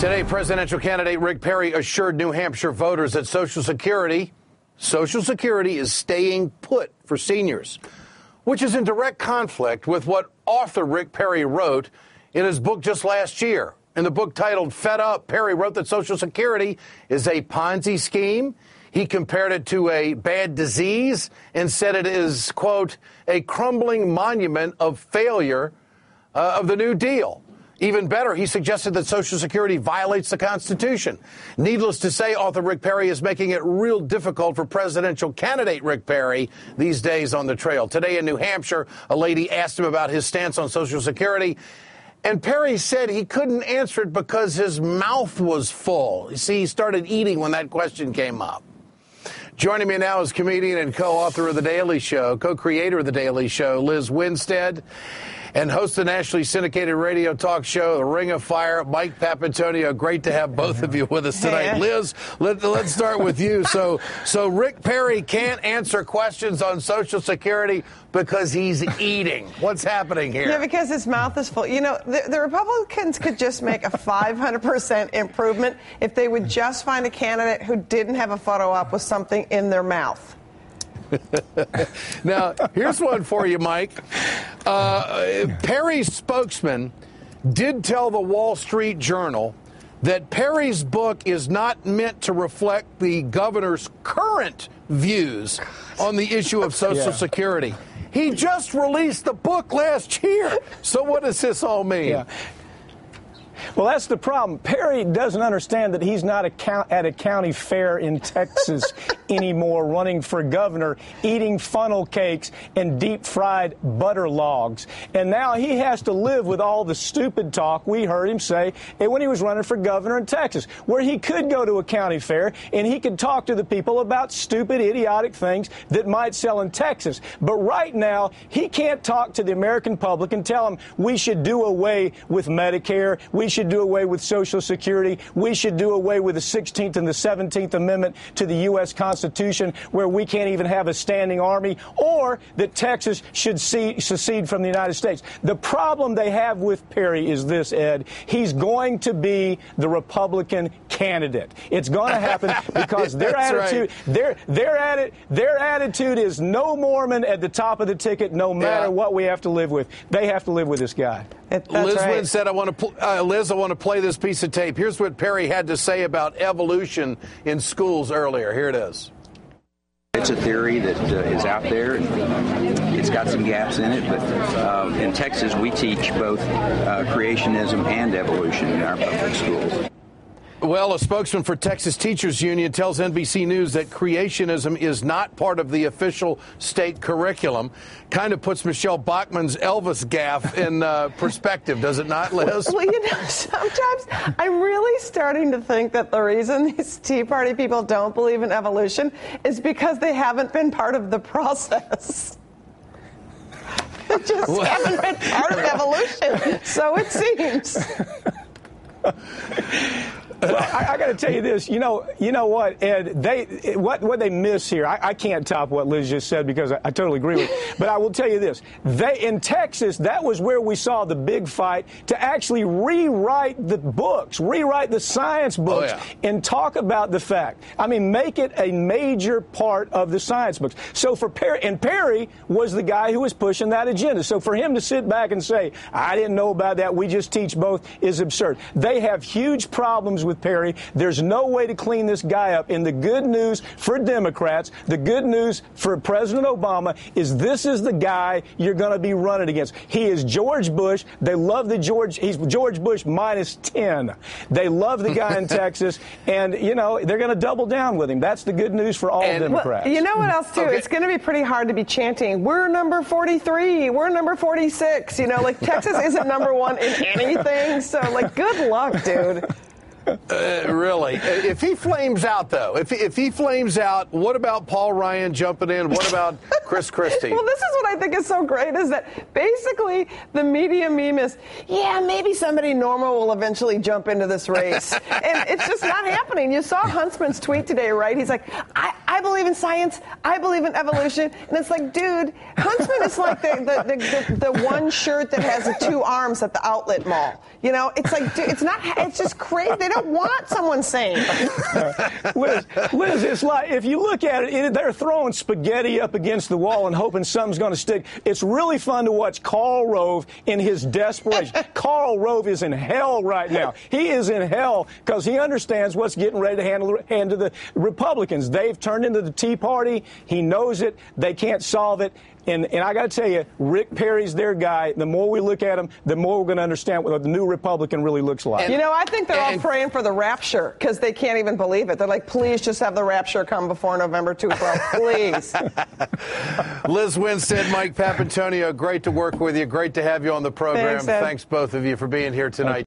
Today, presidential candidate Rick Perry assured New Hampshire voters that Social Security is staying put for seniors, which is in direct conflict with what author Rick Perry wrote in his book just last year. In the book titled Fed Up, Perry wrote that Social Security is a Ponzi scheme. He compared it to a bad disease and said it is, quote, a crumbling monument of failure of the New Deal. Even better, he suggested that Social Security violates the Constitution. Needless to say, author Rick Perry is making it real difficult for presidential candidate Rick Perry these days on the trail. Today in New Hampshire, a lady asked him about his stance on Social Security, and Perry said he couldn't answer it because his mouth was full. You see, he started eating when that question came up. Joining me now is comedian and co-author of The Daily Show, co-creator of The Daily Show, Liz Winstead, and host of the nationally syndicated radio talk show, The Ring of Fire, Mike Papantonio. Great to have both of you with us tonight. Liz, let's start with you. So Rick Perry can't answer questions on Social Security because he's eating. What's happening here? Yeah, because his mouth is full. You know, the Republicans could just make a 500% improvement if they would just find a candidate who didn't have a photo op with something in their mouth. Now, here's one for you, Mike. Perry's spokesman did tell the Wall Street Journal that Perry's book is not meant to reflect the governor's current views on the issue of Social Security. He just released the book last year. So what does this all mean? Yeah. Well, that's the problem. Perry doesn't understand that he's not at a county fair in Texas anymore running for governor, eating funnel cakes and deep-fried butter logs. And now he has to live with all the stupid talk we heard him say when he was running for governor in Texas, where he could go to a county fair and he could talk to the people about stupid, idiotic things that might sell in Texas. But right now, he can't talk to the American public and tell them we should do away with Medicare, we should do away with Social Security, we should do away with the 16th and the 17th Amendment to the U.S. Constitution, where we can't even have a standing army, or that Texas should secede from the United States. The problem they have with Perry is this, Ed. He's going to be the Republican candidate. It's going to happen because their attitude, right. their attitude is no Mormon at the top of the ticket, no matter what we have to live with. They have to live with this guy. Liz Wynn said, I want to play this piece of tape. Here's what Perry had to say about evolution in schools earlier. Here it is. It's a theory that is out there. It's got some gaps in it, but in Texas, we teach both creationism and evolution in our public schools. Well, a spokesman for Texas Teachers Union tells NBC News that creationism is not part of the official state curriculum. Kind of puts Michelle Bachmann's Elvis gaffe in perspective, does it not, Liz? Well, you know, sometimes I'm really starting to think that the reason these Tea Party people don't believe in evolution is because they haven't been part of the process. They just haven't been part of evolution, so it seems. Well, I got to tell you this. You know what, Ed? What they miss here. I can't top what Liz just said because I totally agree with it. But I will tell you this: in Texas, that was where we saw the big fight to actually rewrite the books, rewrite the science books, and talk about the fact. I mean, make it a major part of the science books. So for Perry, and Perry was the guy who was pushing that agenda. So for him to sit back and say, "I didn't know about that. We just teach both," is absurd. They have huge problems with Perry. There's no way to clean this guy up. And the good news for Democrats, the good news for President Obama is this is the guy you're going to be running against. He is George Bush. They love he's George Bush minus 10. They love the guy in Texas. And, you know, they're going to double down with him. That's the good news for all Democrats. Well, you know what else, too? Okay. It's going to be pretty hard to be chanting, we're number 43, we're number 46. You know, like Texas isn't number one in anything. So, like, good luck, dude. Really? If he flames out, though, if he flames out, what about Paul Ryan jumping in? What about Chris Christie? Well, this is what I think is so great is that basically the media meme is, yeah, maybe somebody normal will eventually jump into this race. And it's just not happening. You saw Huntsman's tweet today, right? He's like, I I believe in science. I believe in evolution. And it's like, dude, Huntsman is like the one shirt that has the two arms at the outlet mall. You know, it's like, dude, it's just crazy. They don't want someone sane. Liz, it's like, if you look at it, they're throwing spaghetti up against the wall and hoping something's going to stick. It's really fun to watch Karl Rove in his desperation. Karl Rove is in hell right now. He is in hell because he understands what's getting ready to hand to the Republicans. They've turned into the Tea Party. He knows it. They can't solve it. And I got to tell you, Rick Perry's their guy. The more we look at him, the more we're going to understand what the new Republican really looks like. You know, I think they're all praying for the rapture because they can't even believe it. They're like, please just have the rapture come before November 12th, please. Liz Winstead, Mike Papantonio, great to work with you. Great to have you on the program. Thanks, Ed. Thanks both of you for being here tonight.